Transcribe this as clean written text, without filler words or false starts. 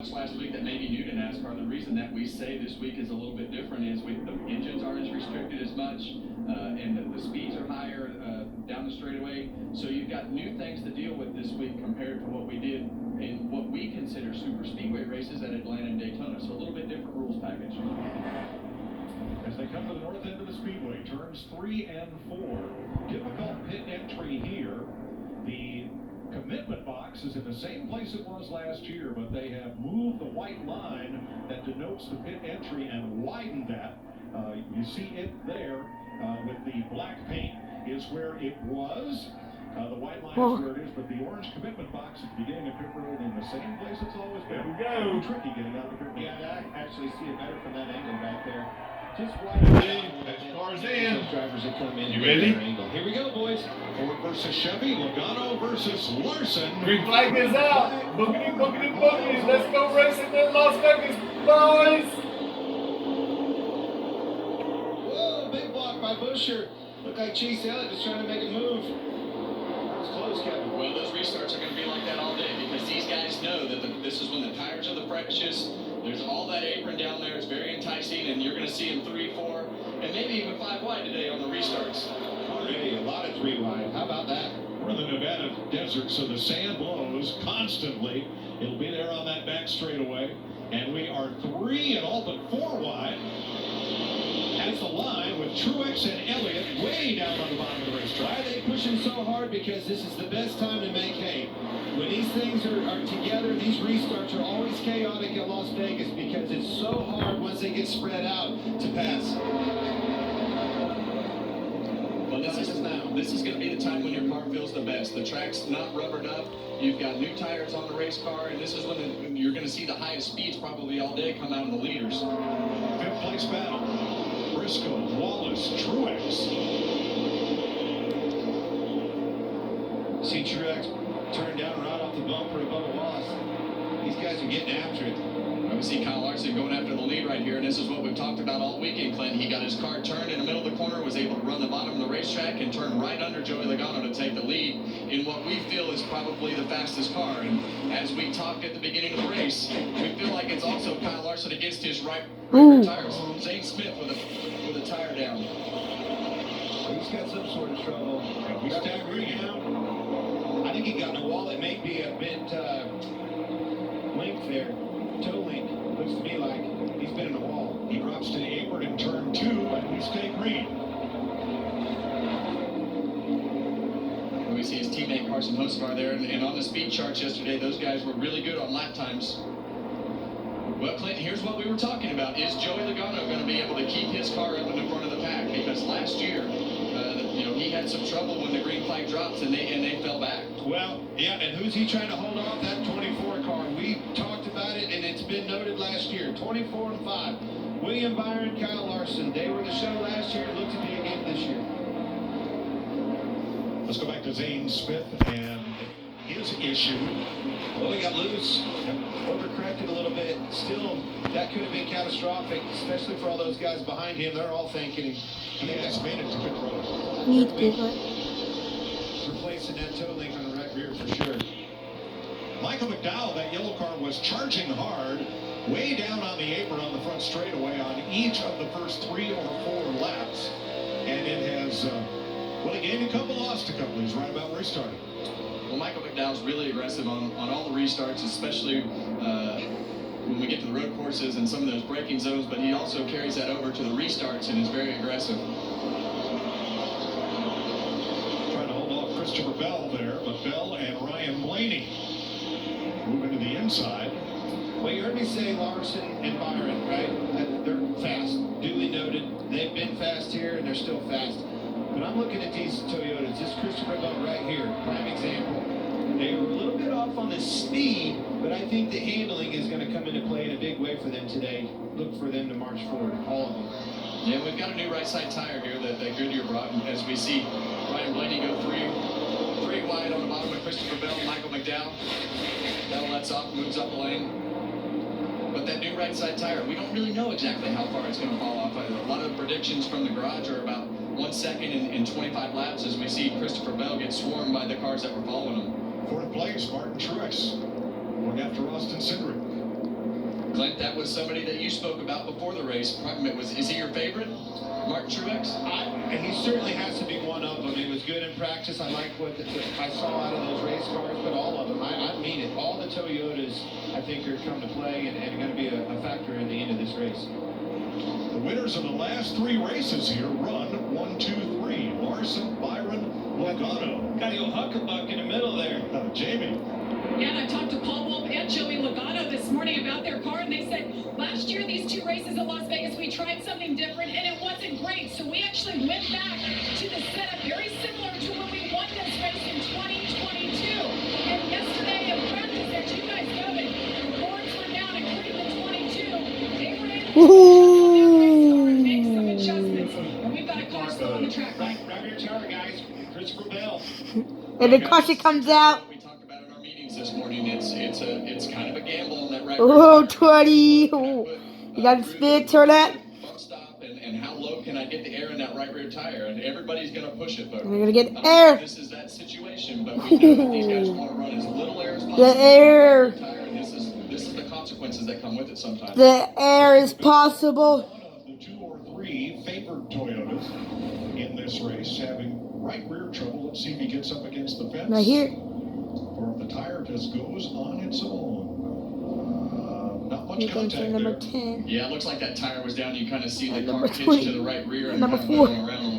Last week that may be new to NASCAR. The reason that we say this week is a little bit different is the engines aren't as restricted as much, and the speeds are higher down the straightaway. So you've got new things to deal with this week compared to what we did in what we consider super speedway races at Atlanta and Daytona. So a little bit different rules package. As they come to the north end of the speedway, turns 3 and 4. Difficult pit entry here. The commitment box is in the same place it was last year, but they have moved the white line that denotes the pit entry and widened that. You see it there with the black paint is where it was. The white line is where it is, but the orange commitment box at the beginning of pit road in the same place it's always been. There we go. Tricky getting out of the pit road. Yeah, I actually see it better from that angle back there. Just wide. Next car's in. Drivers that come in. You ready? Here we go, boys. Ford versus Chevy, Logano versus Larson. Green flag is out. Boogity, boogity, boogity. Let's go racing in Las Vegas, boys. Whoa, big block by Buscher. Looked like Chase Elliott was trying to make a move. It's close, Kevin. Well, those restarts are going to be like that all day because these guys know that this is when the tires are the freshest. There's all that apron down there. It's very enticing, and you're going to see them 3, 4, and maybe even 5 wide today on the restarts. Already a lot of 3 wide. How about that? We're in the Nevada desert, so the sand blows constantly. It'll be there on that back straightaway. And we are 3 and all but 4 wide. That's the line with Truex and Elliott way down on the bottom of the racetrack. Why are they pushing so hard? Because this is the best time to make hay. When these things are together, these restarts are always chaotic at Las Vegas because it's so hard once they get spread out to pass. Well, this is going to be the time when your car feels the best. The track's not rubbered up. You've got new tires on the race car, and this is when you're going to see the highest speeds probably all day come out of the leaders. 5th place battle. Briscoe, Wallace, Truex. See Truex turn down right off the bumper above Wallace. These guys are getting after it. We see Kyle Larson going after the lead right here, and this is what we've talked about all weekend, Clint. He got his car turned in the middle of the corner, was able to run the bottom of the racetrack and turn right under Joey Logano to take the lead in what we feel is probably the fastest car. And as we talked at the beginning of the race, we feel like it's also Kyle Larson against his right rear tires. Zane Smith with a tire down. He's got some sort of trouble. He's staggering out. I think he got in a wall that may be a bit linked there. Toe link. Looks to me like he's been in a wall. He drops to the apron in turn 2, and we stay green. We see his teammate Carson Hocevar there, and on the speed charts yesterday, those guys were really good on lap times. Well, Clinton, here's what we were talking about. Is Joey Logano going to be able to keep his car up in the front of the pack? Because last year, he had some trouble when the green flag drops, and they fell back. Well, yeah, and who's he trying to hold off? That 24 car. We talked about it, and it's been noted last year. 24 and 5. William Byron, Kyle Larson. They were the show last year. Look to be again this year. Let's go back to Zane Smith and his issue. Well, he got loose. Overcorrected a little bit. Still, that could have been catastrophic, especially for all those guys behind him. They're all thanking him. He has made it to pit road. Need people. Replacing that toe link on the right rear for sure. Michael McDowell, that yellow car, was charging hard, way down on the apron on the front straightaway on each of the first 3 or 4 laps. And it has, he gained a couple, lost a couple. He's right about where he started. Well, Michael McDowell's really aggressive on all the restarts, especially when we get to the road courses and some of those braking zones, but he also carries that over to the restarts and is very aggressive. Trying to hold off Christopher Bell there, but Bell and Ryan Blaney moving to the inside. Well, you heard me say Larson and Byron, right? They're fast. Duly noted. They've been fast here, and they're still fast. But I'm looking at these Toyotas. This Christopher Bell right here, prime example. They were a little bit off on the speed, but I think the handling is going to come into play in a big way for them today. Look for them to march forward, all of them. Yeah, we've got a new right side tire here that Goodyear brought, and as we see Ryan Blaney go 3 wide on the bottom of Christopher Bell, Michael McDowell. Bell lets off, moves up the lane. But that new right side tire, we don't really know exactly how far it's going to fall off. A lot of the predictions from the garage are about 1 second in 25 laps as we see Christopher Bell get swarmed by the cars that were following him. 4th place, Martin Truex, going after Austin Cindric. Clint, that was somebody that you spoke about before the race. Is he your favorite, Mark Truex? And he certainly has to be one of them. He was good in practice. I like what I saw out of those race cars, but all of them. I mean it. All the Toyotas, I think, are come to play and are going to be a factor in the end of this race. The winners of the last 3 races here run 1, 2, 3. Larson, Byron, Logano. Got the old Huckabuck in the middle there. Jamie. Yeah, and I talked to Paul Wolf and Joey Logano this morning about their car, and they said last year these 2 races at Las Vegas, we tried something different, and it wasn't great. So we actually went back to the setup very similar to when we won this race in 2022. And yesterday in practice, as you guys noted, the boards were down, including the 22. They were able to and make some adjustments. And we've got a car still on the track, right? Grab your tire, guys. Christopher Bell. And the caution comes out. We talked about in our meetings this morning. It's kind of a gamble on that right. Oh, 20. Oh. You got to spin, turn that. Stop and how low can I get the air in that right rear tire? And everybody's going to push it, but We're going to get air. This is that situation, but we know that these guys want to run as little air as possible. The air. Tire, and this is the consequences that come with it sometimes. The air is possible. One of the 2 or 3 favored Toyotas in this race having right rear trouble. Let's see if he gets up against the fence. Right here. Or if the tire just goes on its own. Not much Here comes contact number there. 10. Yeah, it looks like that tire was down. You kind of see the And car number hitched 20. to the right rear and Number kind of 4. going around